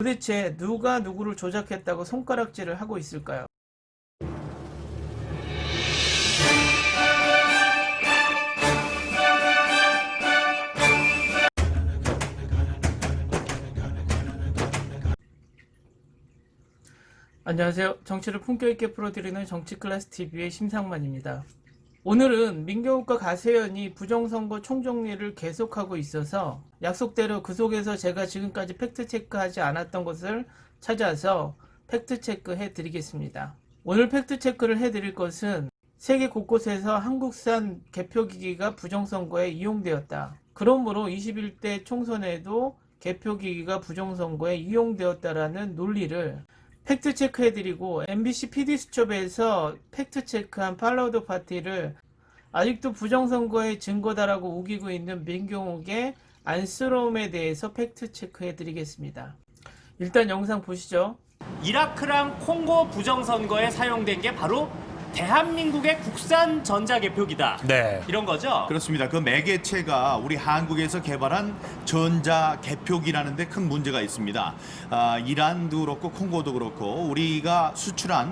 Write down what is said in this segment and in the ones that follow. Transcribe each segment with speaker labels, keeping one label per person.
Speaker 1: 도대체 누가 누구를 조작했다고 손가락질을 하고 있을까요? 안녕하세요. 정치를 품격 있게 풀어드리는 정치클래스TV의 심상만입니다. 오늘은 민경욱과 가세연이 부정선거 총정리를 계속하고 있어서 약속대로 그 속에서 제가 지금까지 팩트체크하지 않았던 것을 찾아서 팩트체크 해드리겠습니다. 오늘 팩트체크를 해드릴 것은 세계 곳곳에서 한국산 개표기기가 부정선거에 이용되었다. 그러므로 21대 총선에도 개표기기가 부정선거에 이용되었다라는 논리를 팩트체크 해드리고, MBC PD수첩에서 팩트체크한 팔로우 더 파티를 아직도 부정선거의 증거다라고 우기고 있는 민경욱의 안쓰러움에 대해서 팩트체크 해드리겠습니다. 일단 영상 보시죠.
Speaker 2: 이라크랑 콩고 부정선거에 사용된 게 바로 대한민국의 국산 전자개표기다.
Speaker 3: 네.
Speaker 2: 이런 거죠?
Speaker 4: 그렇습니다. 그 매개체가 우리 한국에서 개발한 전자 개표기라는 데 큰 문제가 있습니다. 이란도 그렇고 콩고도 그렇고 우리가 수출한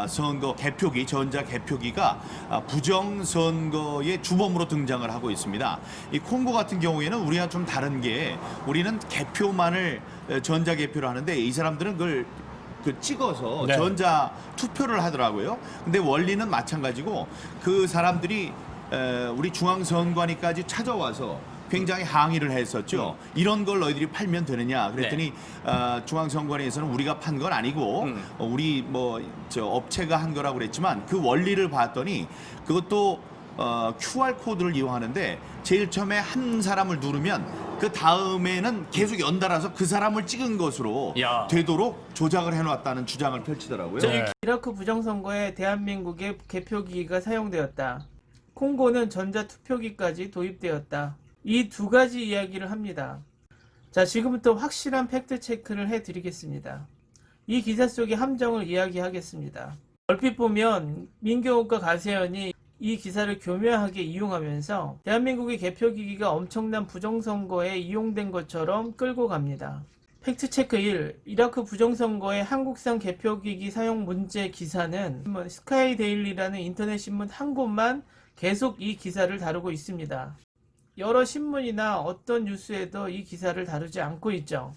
Speaker 4: 선거 개표기, 전자 개표기가 부정 선거의 주범으로 등장을 하고 있습니다. 이 콩고 같은 경우에는 우리가 좀 다른 게, 우리는 개표만을 전자 개표를 하는데 이 사람들은 그걸 찍어서
Speaker 3: 네.
Speaker 4: 전자 투표를 하더라고요. 근데 원리는 마찬가지고, 그 사람들이 우리 중앙선관위까지 찾아와서 굉장히 항의를 했었죠. 이런 걸 너희들이 팔면 되느냐 그랬더니 중앙선관위에서는 우리가 판 건 아니고 우리 업체가 한 거라고 그랬지만, 그 원리를 봤더니 그것도 QR 코드를 이용하는데 제일 처음에 한 사람을 누르면 그 다음에는 계속 연달아서 그 사람을 찍은 것으로 되도록 조작을 해놨다는 주장을 펼치더라고요.
Speaker 3: 네.
Speaker 1: 이라크 부정선거에 대한민국의 개표기기가 사용되었다. 콩고는 전자투표기까지 도입되었다. 이 두 가지 이야기를 합니다. 자, 지금부터 확실한 팩트체크를 해드리겠습니다. 이 기사 속의 함정을 이야기하겠습니다. 얼핏 보면 민경욱과 가세연이 이 기사를 교묘하게 이용하면서 대한민국의 개표기기가 엄청난 부정선거에 이용된 것처럼 끌고 갑니다. 팩트체크 1. 이라크 부정선거의 한국산 개표기기 사용 문제 기사는 스카이데일리라는 인터넷신문 한 곳만 계속 이 기사를 다루고 있습니다. 여러 신문이나 어떤 뉴스에도 이 기사를 다루지 않고 있죠.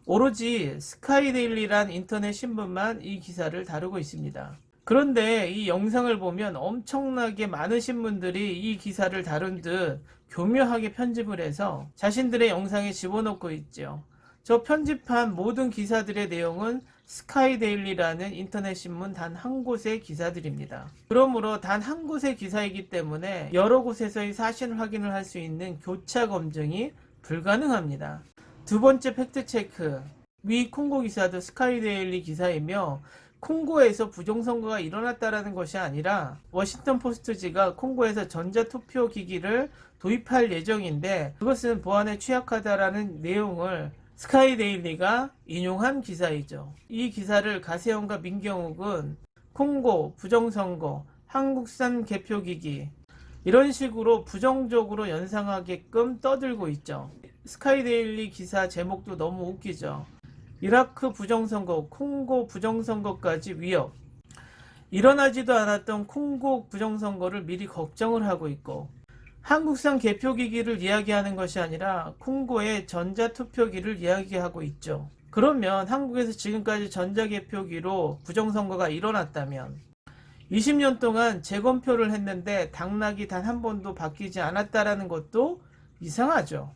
Speaker 1: 오로지 스카이데일리란 인터넷 신문만 이 기사를 다루고 있습니다. 그런데 이 영상을 보면 엄청나게 많은 신문들이 이 기사를 다룬 듯 교묘하게 편집을 해서 자신들의 영상에 집어넣고 있죠. 저 편집한 모든 기사들의 내용은 스카이데일리라는 인터넷 신문 단 한 곳의 기사들입니다. 그러므로 단 한 곳의 기사이기 때문에 여러 곳에서의 사실 확인을 할 수 있는 교차 검증이 불가능합니다. 두 번째 팩트체크. 위 콩고 기사도 스카이데일리 기사이며 콩고에서 부정선거가 일어났다라는 것이 아니라 워싱턴 포스트지가 콩고에서 전자투표 기기를 도입할 예정인데 그것은 보안에 취약하다라는 내용을 스카이데일리가 인용한 기사이죠. 이 기사를 가세연과 민경욱은 콩고, 부정선거, 한국산 개표기기 이런 식으로 부정적으로 연상하게끔 떠들고 있죠. 스카이데일리 기사 제목도 너무 웃기죠. 이라크 부정선거, 콩고 부정선거까지 위협. 일어나지도 않았던 콩고 부정선거를 미리 걱정을 하고 있고, 한국산 개표기기를 이야기하는 것이 아니라 콩고의 전자투표기를 이야기하고 있죠. 그러면 한국에서 지금까지 전자개표기로 부정선거가 일어났다면 20년 동안 재검표를 했는데 당락이 단 한 번도 바뀌지 않았다라는 것도 이상하죠.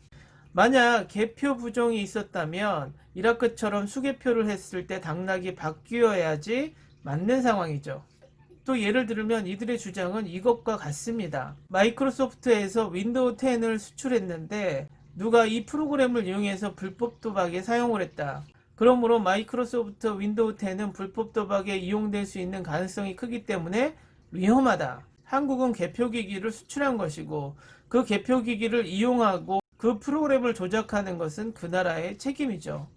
Speaker 1: 만약 개표 부정이 있었다면 이라크처럼 수개표를 했을 때 당락이 바뀌어야지 맞는 상황이죠. 또 예를 들면 이들의 주장은 이것과 같습니다. 마이크로소프트에서 윈도우 10을 수출했는데 누가 이 프로그램을 이용해서 불법 도박에 사용을 했다. 그러므로 마이크로소프트 윈도우 10은 불법 도박에 이용될 수 있는 가능성이 크기 때문에 위험하다. 한국은 개표기기를 수출한 것이고 그 개표기기를 이용하고 그 프로그램을 조작하는 것은 그 나라의 책임이죠.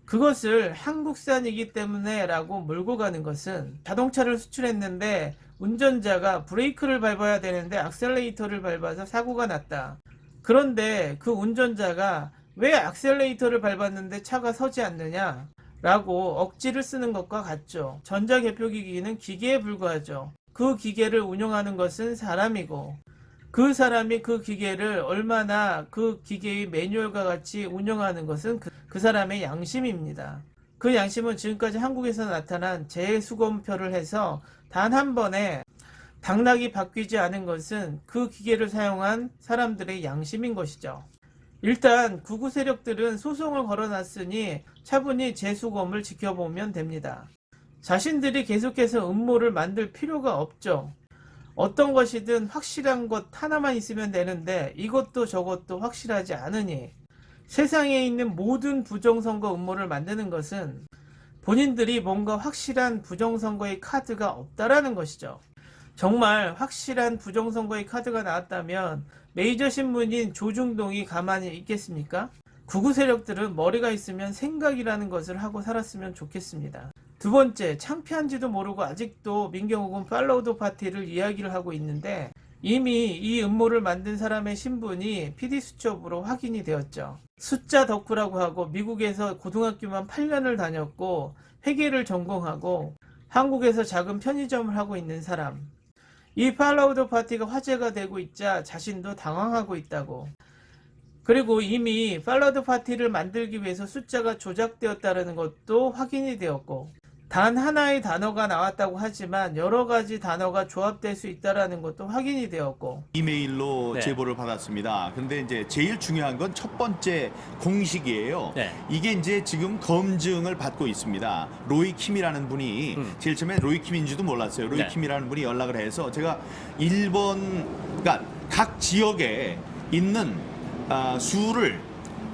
Speaker 1: 그것을 한국산이기 때문에 라고 몰고 가는 것은, 자동차를 수출했는데 운전자가 브레이크를 밟아야 되는데 악셀레이터를 밟아서 사고가 났다. 그런데 그 운전자가 왜 액셀레이터를 밟았는데 차가 서지 않느냐? 라고 억지를 쓰는 것과 같죠. 전자개표기기는 기계에 불과하죠. 그 기계를 운영하는 것은 사람이고 그 사람이 그 기계를 얼마나 그 기계의 매뉴얼과 같이 운영하는 것은 그 사람의 양심입니다. 그 양심은 지금까지 한국에서 나타난 재수검표를 해서 단 한 번에 당락이 바뀌지 않은 것은 그 기계를 사용한 사람들의 양심인 것이죠. 일단 구구 세력들은 소송을 걸어놨으니 차분히 재수검을 지켜보면 됩니다. 자신들이 계속해서 음모를 만들 필요가 없죠. 어떤 것이든 확실한 것 하나만 있으면 되는데 이것도 저것도 확실하지 않으니 세상에 있는 모든 부정선거 음모를 만드는 것은 본인들이 뭔가 확실한 부정선거의 카드가 없다라는 것이죠. 정말 확실한 부정선거의 카드가 나왔다면 메이저 신문인 조중동이 가만히 있겠습니까? 구구 세력들은 머리가 있으면 생각이라는 것을 하고 살았으면 좋겠습니다. 두 번째, 창피한지도 모르고 아직도 민경욱은 팔로우 더 파티를 이야기를 하고 있는데 이미 이 음모를 만든 사람의 신분이 PD수첩으로 확인이 되었죠. 숫자 덕후라고 하고 미국에서 고등학교만 8년을 다녔고 회계를 전공하고 한국에서 작은 편의점을 하고 있는 사람. 이 팔로우 더 파티가 화제가 되고 있자 자신도 당황하고 있다고. 그리고 이미 팔로우 더 파티를 만들기 위해서 숫자가 조작되었다는 것도 확인이 되었고 단 하나의 단어가 나왔다고 하지만 여러 가지 단어가 조합될 수 있다는 것도 확인이 되었고
Speaker 4: 이메일로
Speaker 2: 네.
Speaker 4: 제보를 받았습니다. 근데 이제 제일 중요한 건 첫 번째 공식이에요.
Speaker 2: 네.
Speaker 4: 이게 이제 지금 검증을 받고 있습니다. 로이 킴이라는 분이 제일 처음에 로이 킴인지도 몰랐어요. 로이
Speaker 2: 네.
Speaker 4: 킴이라는 분이 연락을 해서 제가 그러니까 각 지역에 있는 수를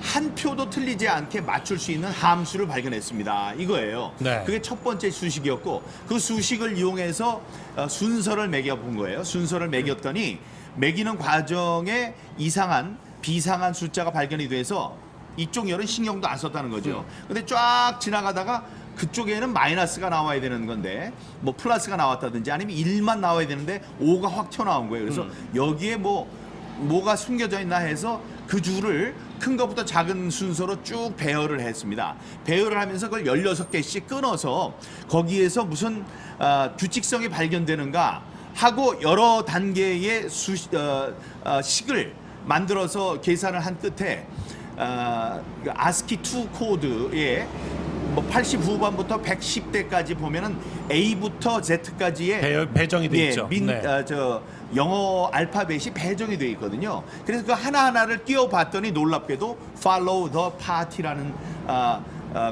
Speaker 4: 한 표도 틀리지 않게 맞출 수 있는 함수를 발견했습니다. 이거예요.
Speaker 3: 네.
Speaker 4: 그게 첫 번째 수식이었고 그 수식을 이용해서 순서를 매겨본 거예요. 순서를 매겼더니 매기는 과정에 비상한 숫자가 발견이 돼서 이쪽 열은 신경도 안 썼다는 거죠. 근데 쫙 지나가다가 그쪽에는 마이너스가 나와야 되는 건데 뭐 플러스가 나왔다든지 아니면 1만 나와야 되는데 5가 확 튀어나온 거예요. 그래서 여기에 뭐가 숨겨져 있나 해서 그 줄을 큰 것부터 작은 순서로 쭉 배열을 했습니다. 배열을 하면서 그걸 16개씩 끊어서 거기에서 무슨 규칙성이 발견되는가 하고 여러 단계의 식을 만들어서 계산을 한 끝에 ASCII2 코드에 뭐 80 후반부터 110대까지 보면은 A부터 Z까지의
Speaker 3: 배정이 돼 있죠. 네.
Speaker 4: 영어 알파벳이 배정이 되어 있거든요. 그래서 그 하나하나를 띄워봤더니 놀랍게도 Follow the Party라는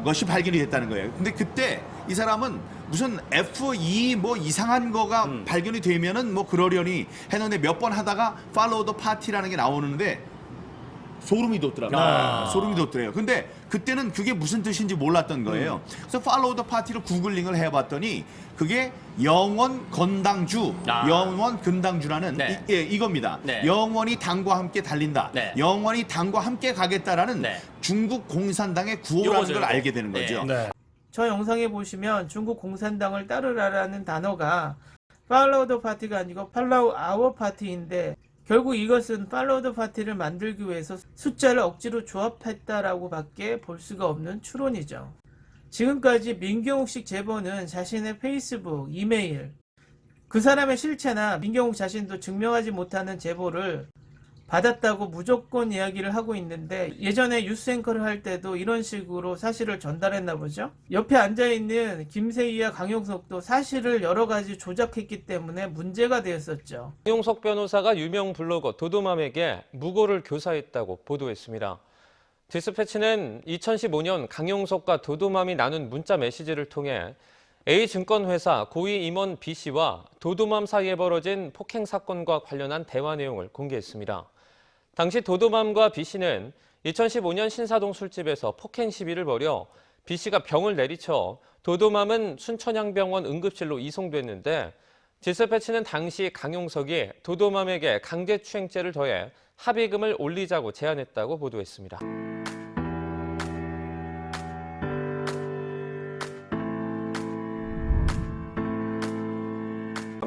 Speaker 4: 것이 발견이 됐다는 거예요. 근데 그때 이 사람은 무슨 F2 뭐 이상한 거가 발견이 되면은 뭐 그러려니 했는데 몇 번 하다가 Follow the Party라는 게 나오는데 소름이 돋더라고요. 소름이 돋더래요. 근데 그때는 그게 무슨 뜻인지 몰랐던 거예요. 그래서 팔로우 더 파티를 구글링을 해봤더니 그게 영원 건당주, 영원 근당주라는
Speaker 2: 네.
Speaker 4: 이겁니다.
Speaker 2: 네.
Speaker 4: 영원히 당과 함께 달린다.
Speaker 2: 네.
Speaker 4: 영원히 당과 함께 가겠다라는
Speaker 2: 네.
Speaker 4: 중국 공산당의 구호라는
Speaker 2: 요거죠,
Speaker 4: 걸
Speaker 2: 요거.
Speaker 4: 알게 되는 거죠.
Speaker 3: 네.
Speaker 1: 저 영상에 보시면 중국 공산당을 따르라라는 단어가 팔로우 더 파티가 아니고 팔로우 아워 파티인데 결국 이것은 팔로우 더 파티를 만들기 위해서 숫자를 억지로 조합했다라고 밖에 볼 수가 없는 추론이죠. 지금까지 민경욱식 제보는 자신의 페이스북, 이메일, 그 사람의 실체나 민경욱 자신도 증명하지 못하는 제보를 받았다고 무조건 이야기를 하고 있는데 예전에 뉴스 앵커를 할 때도 이런 식으로 사실을 전달했나 보죠. 옆에 앉아있는 김세희와 강용석도 사실을 여러 가지 조작했기 때문에 문제가 되었었죠.
Speaker 5: 강용석 변호사가 유명 블로거 도도맘에게 무고를 교사했다고 보도했습니다. 디스패치는 2015년 강용석과 도도맘이 나눈 문자 메시지를 통해 A증권회사 고위 임원 B씨와 도도맘 사이에 벌어진 폭행 사건과 관련한 대화 내용을 공개했습니다. 당시 도도맘과 B씨는 2015년 신사동 술집에서 폭행 시비를 벌여 B씨가 병을 내리쳐 도도맘은 순천향병원 응급실로 이송됐는데 디스패치는 당시 강용석이 도도맘에게 강제추행죄를 더해 합의금을 올리자고 제안했다고 보도했습니다.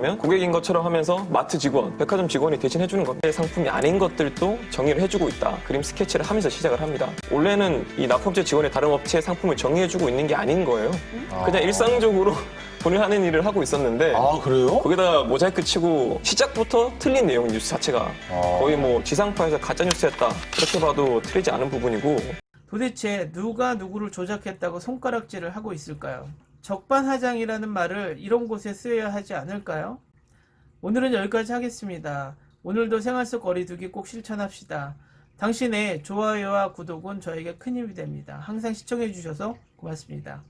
Speaker 3: 하면 고객인 것처럼 하면서 마트 직원, 백화점 직원이 대신 해주는 겁니다. 상품이 아닌 것들도 정의를 해주고 있다. 그림 스케치를 하면서 시작을 합니다. 원래는 이 납품업체 직원이 다른 업체의 상품을 정의해주고 있는 게 아닌 거예요. 그냥 일상적으로 본인 하는 일을 하고 있었는데
Speaker 6: 아, 그래요?
Speaker 3: 거기다가 모자이크 치고 시작부터 틀린 내용 뉴스 자체가 거의 뭐 지상파에서 가짜뉴스였다. 그렇게 봐도 틀리지 않은 부분이고
Speaker 1: 도대체 누가 누구를 조작했다고 손가락질을 하고 있을까요? 적반하장이라는 말을 이런 곳에 쓰여야 하지 않을까요? 오늘은 여기까지 하겠습니다. 오늘도 생활 속 거리두기 꼭 실천합시다. 당신의 좋아요와 구독은 저에게 큰 힘이 됩니다. 항상 시청해 주셔서 고맙습니다.